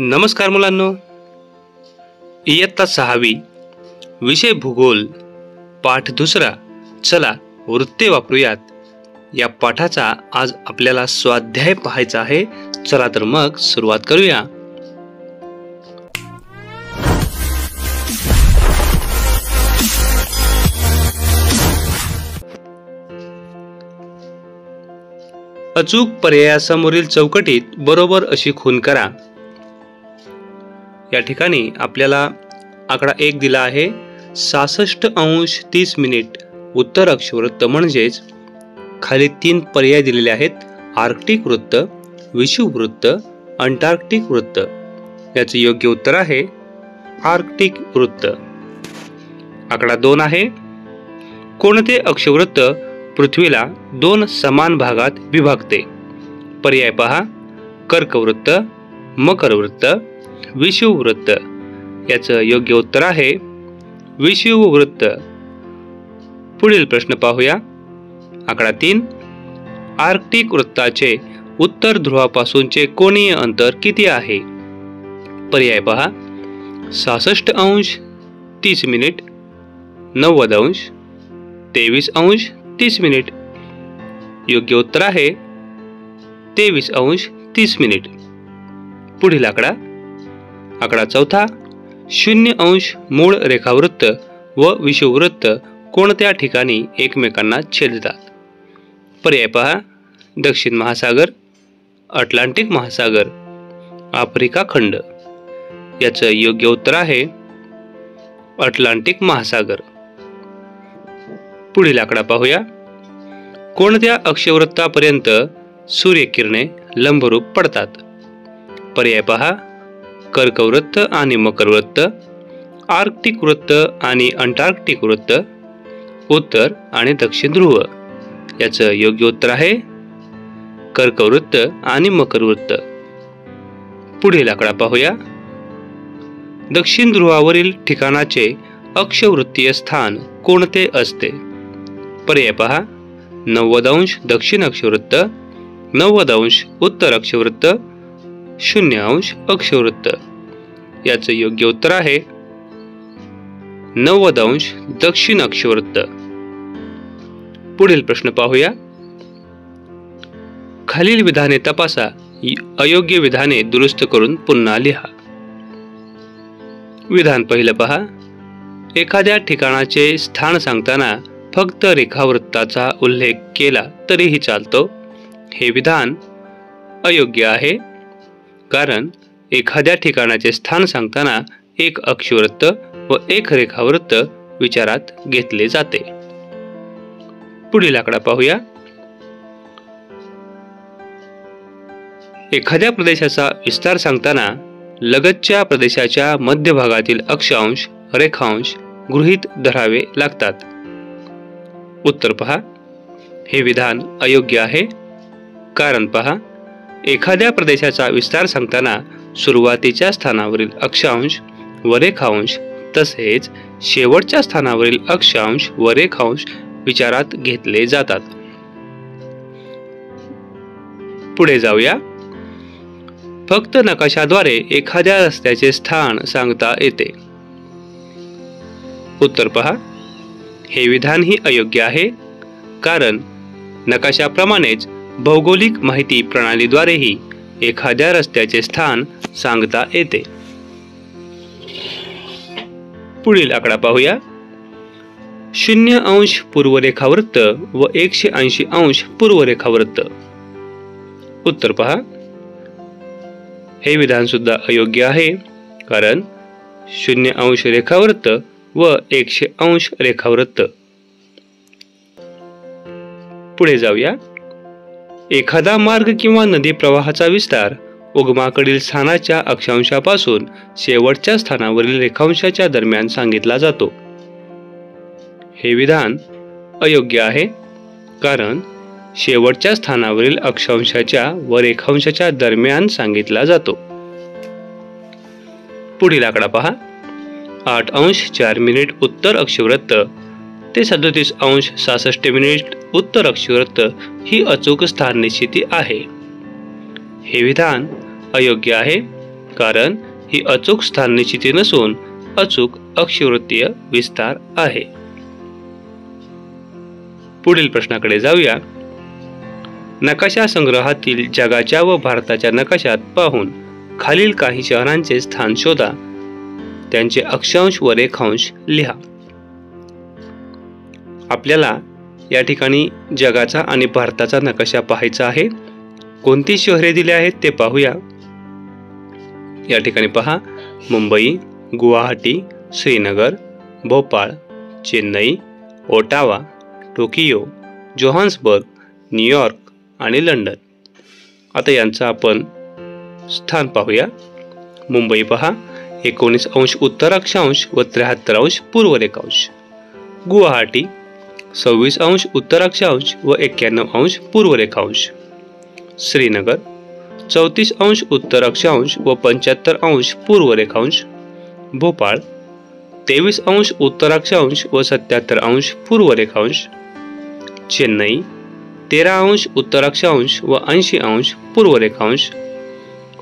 नमस्कार मुलांनो, इयत्ता 6वी विषय भूगोल पाठ 2. चला वृत्ते वापरूयात या पाठाचा आज आपल्याला स्वाध्याय पाहायचा आहे। चला तर मग सुरुवात करूया। अचूक पर्यायासमोरील चौकटीत बरोबर अशी खूण करा। या ठिकाणी आपल्याला आकडा 1 दिला आहे 66°30' उत्तर अक्षवृत्त, म्हणजेच खाली 3 पर्याय दिलेले आहेत, आर्क्टिक वृत्त, विषुववृत्त, अंटार्क्टिक वृत्त। याचे योग्य उत्तर आहे आर्क्टिक वृत्त। आकडा 2 आहे, कोणते अक्षवृत्त पृथ्वीला 2 समान भागात विभागते? पर्याय पहा, कर्कवृत्त, मकरवृत्त, विषुववृत्त। याचं योग्य उत्तर आहे विषुववृत्त। पुढील प्रश्न पाहूया। आकडा 3, आर्क्टिक वृत्ताचे उत्तर ध्रुवापासूनचे कोनीय अंतर किती आहे? पर्याय पहा, 66°30', 90°, 23°30'। योग्य उत्तर आहे 23°30'। पुढील आकडा 4, 0° मूळ रेखावृत्त व विषुववृत्त कोणत्या ठिकाणी एकमेकांना छेदतात? पर्याय पहा, दक्षिण महासागर, अटलांटिक महासागर, आफ्रिका खंड। याचं योग्य उत्तर आहे अटलांटिक महासागर। पुढील आकडा पाहूया। कोणत्या अक्षवृत्तापर्यंत सूर्यकिरणे लंबरूप पडतात? पर्याय पहा, कर्कवृत्त आणि मकरवृत्त, आर्क्टिक वृत्त आणि अंटार्क्टिक वृत्त, उत्तर आणि दक्षिण ध्रुव। याचं योग्य उत्तर आहे कर्कवृत्त आणि मकरवृत्त। पुढील आकडा पाहूया। दक्षिण ध्रुवावरील ठिकाणाचे अक्षवृत्तीय स्थान कोणते असते? पर्याय पहा, 90° दक्षिण अक्षवृत्त, 90° उत्तर अक्षवृत्त, 0° अक्षवृत्त। याचं योग्य उत्तर आहे 90° दक्षिण अक्षवृत्त। पुढील प्रश्न पाहूया। खालील विधाने तपासा, अयोग्य विधाने दुरुस्त करून पुन्हा लिहा। विधान पहिलं पहा, एखाद्या ठिकाणाचे स्थान सांगताना फक्त रेखावृत्ताचा उल्लेख केला तरीही चालतो। हे विधान अयोग्य आहे, कारण एखाद्या ठिकाणाचे स्थान सांगताना एक अक्षवृत्त व एक रेखावृत्त विचारात घेतले जाते। पुढील आकडा पाहूया। एखाद्या प्रदेशाचा विस्तार सांगताना लगतच्या प्रदेशाच्या मध्यभागातील अक्षांश, रेखांश गृहीत धरावे लागतात। उत्तर पहा, हे विधान अयोग्य आहे, कारण पहा, एखाद्या प्रदेशाचा विस्तार सांगताना सुरुवातीच्या स्थानावरील अक्षांश व रेखांश तसेच शेवटच्या स्थानावरील अक्षांश व रेखांश विचारात घेतले जातात। पुढे जाऊया। फक्त नकाशाद्वारे एखाद्या रस्त्याचे स्थान सांगता येते। उत्तर पहा, हे विधानही अयोग्य आहे, कारण नकाशाप्रमाणेच भौगोलिक माहिती प्रणालीद्वारेही एखाद्या रस्त्याचे स्थान सांगता येते। पुढील आकडा पाहूया। 0° पूर्व रेखावृत्त व 180° पूर्व रेखावृत्त। उत्तर पहा, हे विधान सुद्धा अयोग्य आहे, कारण 0° रेखावृत्त व 180° रेखावृत्त। पुढे जाऊया। एखादा मार्ग किंवा नदी प्रवाहाचा विस्तार उगमाकडील स्थानाच्या अक्षांशापासून शेवटच्या स्थानावरील रेखांशाच्या दरम्यान सांगितला जातो। हे विधान अयोग्य आहे, कारण शेवटच्या स्थानावरील अक्षांशाच्या व रेखांशाच्या दरम्यान सांगितला जातो। पुढील आकडा पहा। 8°4' उत्तर अक्षवृत्त ते 37°66' उत्तर अक्षवृत्त ही अचूक स्थान निश्चिती आहे। हे विधान अयोग्य आहे, कारण ही अचूक स्थान निश्चिती नसून अचूक अक्षवृत्तीय विस्तार आहे. पुढील प्रश्नाकडे जाऊया. नकाशा संग्रहातील जगाच्या व भारताच्या नकाशात पाहून खालील काही शहरांचे स्थान शोधा. त्यांचे अक्षांश व रेखांश लिहा. आपल्याला या ठिकाणी जगाचा आणि भारताचा नकाशा पाहायचा आहे. कोणती शहरे दिली आहेत ते पाहूया. या ठिकाणी पहा, Mumbai, Guwahati, Srinagar, Bhopal, Chennai, Ottawa, Tokyo, Johannesburg, New York आणि लंडन. आता यांचं आपण स्थान पाहूया. मुंबई पहा, 19 अंश उत्तर अक्षांश व 73 अंश पूर्व रेखांश. गुवाहाटी 26 अंश उत्तर अक्षांश व 91 अंश पूर्व रेखांश. श्रीनगर 34 अंश उत्तर अक्षांश व 75 अंश पूर्व रेखांश. भोपाळ 23 अंश उत्तर अक्षांश व 77 अंश पूर्व रेखांश. चेन्नई 13 अंश उत्तर अक्षांश व 80 अंश पूर्व रेखांश.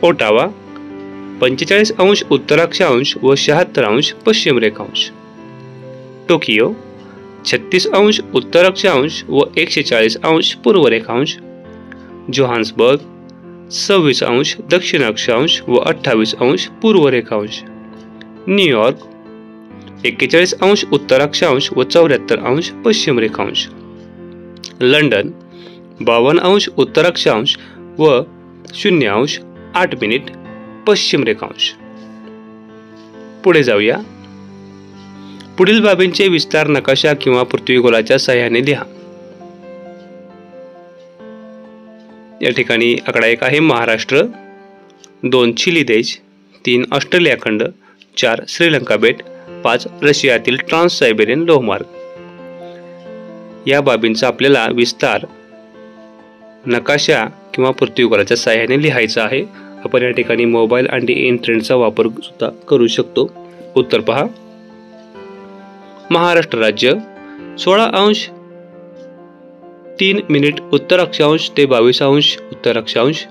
ओटावा 45 अंश उत्तर अक्षांश व 76 अंश पश्चिम रेखांश. टोकियो 36 अंश उत्तर अक्षांश व 140 अंश पूर्व रेखांश. जोहान्सबर्ग 26 अंश दक्षिण अक्षांश व 28 अंश पूर्व रेखांश. न्यूयॉर्क 41 अंश उत्तर अक्षांश व 74 अंश पश्चिम रेखांश. लंडन 52 अंश उत्तर अक्षांश व 0 अंश 8 मिनिट पश्चिम रेखांश. पुढे जाऊया. पुढील बाबींचे विस्तार नकाशा किंवा पृथ्वीगोलाच्या सहाय्याने लिहा. या ठिकाणी आकडा 1 आहे महाराष्ट्र, 2 चिली देश, 3 ऑस्ट्रेलिया खंड, 4 श्रीलंका बेट, 5 रशियातील ट्रान्स सायबेरियन लोहमार्ग. या बाबींचा आपल्याला विस्तार नकाशा किंवा पृथ्वीगोलाच्या सहाय्याने लिहायचा आहे. आपण या ठिकाणी मोबाईल आणि इंटरनेटचा वापर सुद्धा करू शकतो. उत्तर पहा, महाराष्ट्र राज्य 16 अंश 3 मिनिट उत्तर अक्षांश ते 22 अंश उत्तर अक्षांश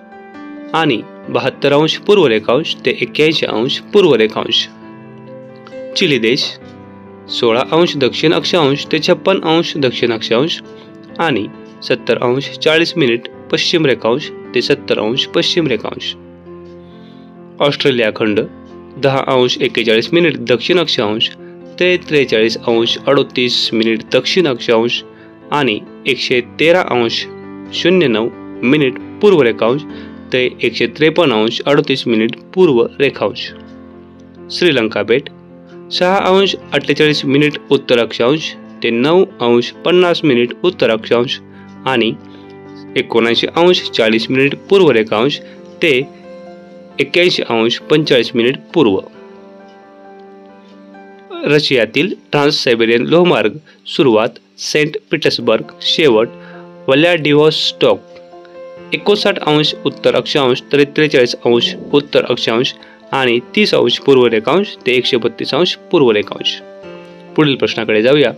आणि 72 अंश पूर्व रेखांश ते 81 अंश पूर्व रेखांश. चिली देश 16 अंश दक्षिण अक्षांश ते 56 अंश दक्षिण अक्षांश आणि 70 अंश 40 मिनिट पश्चिम रेखांश ते 70 अंश पश्चिम रेखांश. ऑस्ट्रेलिया खंड 10 अंश 41 मिनिट दक्षिण अक्षांश ते 43 अंश 38 मिनिट दक्षिण अक्षांश आणि 113 अंश 09 मिनिट पूर्व रेखांश ते 153 अंश 38 मिनिट पूर्व रेखांश. श्रीलंका बेट 6 अंश 48 मिनिट उत्तर अक्षांश ते 9 अंश 50 मिनिट उत्तर अक्षांश आणि 79 अंश 40 मिनिट पूर्व रेखांश ते 81 अंश 45 मिनिट पूर्व. रशियातील ट्रान्स सायबेरियन लोहमार्ग सुरुवात सेंट पीटर्सबर्ग, शेवट व्लादिवोस्टॉक 59 अंश उत्तर अक्षांश ते 43 अंश उत्तर अक्षांश आणि 30 अंश पूर्व रेखांश ते 132 अंश पूर्व रेखांश. पुढील प्रश्नाकडे जाऊया.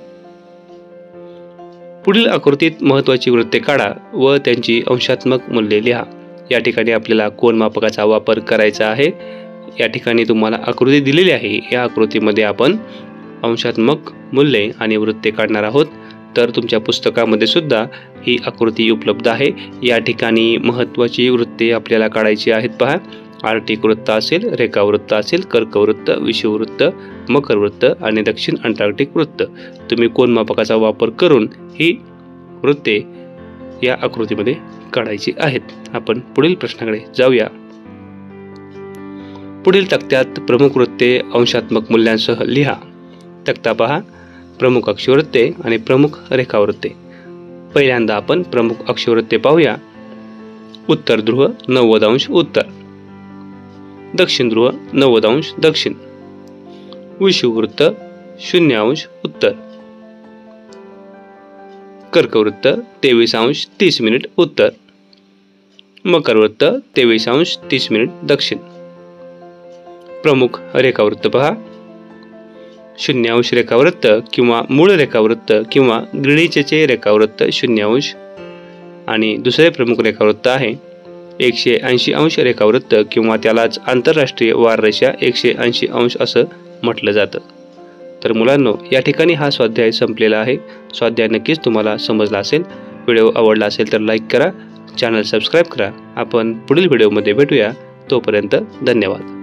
पुढील आकृतीत महत्त्वाची वृत्ते काढा व त्यांची अंशात्मक मूल्ये लिहा. या ठिकाणी आपल्याला कोनमापकाचा वापर करायचा आहे. या ठिकाणी तुम्हाला आकृती दिलेली आहे. या आकृतीमध्ये आपण अंशात्मक मूल्ये आणि वृत्ते काढणार आहोत. तर तुमच्या पुस्तकामध्ये सुद्धा ही आकृती उपलब्ध आहे. या ठिकाणी महत्त्वाची वृत्ते आपल्याला काढायची आहेत. पहा, आर्टिक वृत्त असेल, रेखावृत्त असेल, कर्कवृत्त, विषुववृत्त, मकरवृत्त आणि दक्षिण अंटार्क्टिक वृत्त. तुम्ही कोनमापकाचा वापर करून ही वृत्ते या आकृतीमध्ये काढायची आहेत. आपण पुढील प्रश्नाकडे जाऊया. पुढील तक्त्यात प्रमुख वृत्ते अंशात्मक मूल्यांसह लिहा. तक्ता पहा, प्रमुख अक्षवृत्ते आणि प्रमुख रेखावृत्ते. पहिल्यांदा आपण प्रमुख अक्षवृत्ते पाहूया. उत्तर ध्रुव 90 अंश उत्तर, दक्षिण ध्रुव 90 अंश दक्षिण, विषुववृत्त 0 अंश उत्तर, कर्कवृत्त 23 अंश 30 मिनिट उत्तर, मकरवृत्त 23 अंश 30 मिनिट दक्षिण. प्रमुख रेखावृत्त पहा, 0 अंश रेखावृत्त किंवा मूळ रेखावृत्त किंवा ग्रीनिचचे रेखावृत्त 0 अंश आणि दुसरे प्रमुख रेखावृत्त आहे 180 अंश रेखावृत्त किंवा त्यालाच आंतरराष्ट्रीय वाररेषा 180 अंश असं म्हटलं जातं. तर मुलांनो, या ठिकाणी हा स्वाध्याय संपलेला आहे. स्वाध्याय नक्कीच तुम्हाला समजला असेल. व्हिडिओ आवडला असेल तर लाईक करा, चॅनल सबस्क्राईब करा. आपण पुढील व्हिडिओमध्ये भेटूया. तोपर्यंत धन्यवाद.